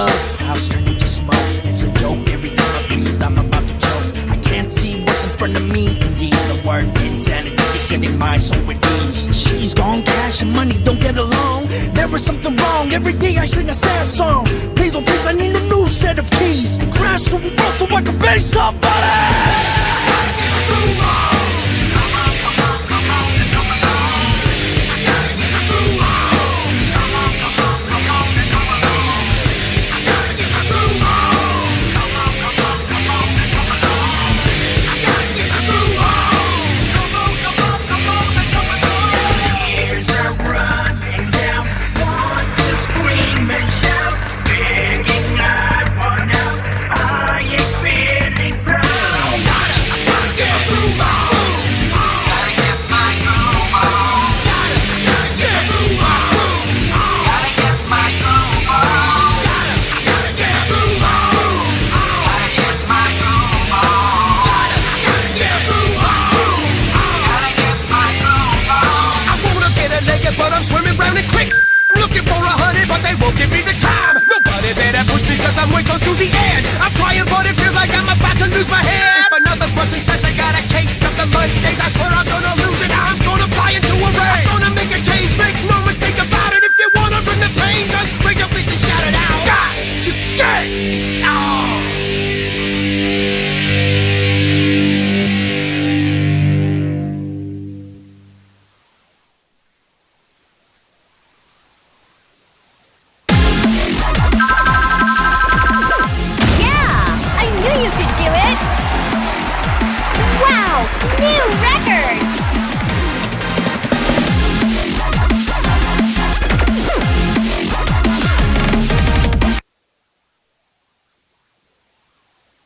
drugs, house turning to smoke. It's a joke every time I breathe, I'm about to choke. I can't see what's in front of me. Indeed, the word insanity is setting my soul with ease. She's gone, cash and money don't get along. There is something wrong, every day I sing a sad song. Please, oh please, I need a new set of keys. Crash to the wall so I can be somebody. But I'm swimming round in quick, looking for 100, but they won't give me the time. Nobody better push me cause I'm way close to the edge. I'm trying but it feels like I'm about to lose my head. If another person says I got a case of the Mondays, I swear I'm gonna lose it. I'm gonna fly into a rage. I'm gonna make a change, make no mistake about it. If you wanna bring the pain, just bring your feet and shout it out. Got to get out. Wow! New record!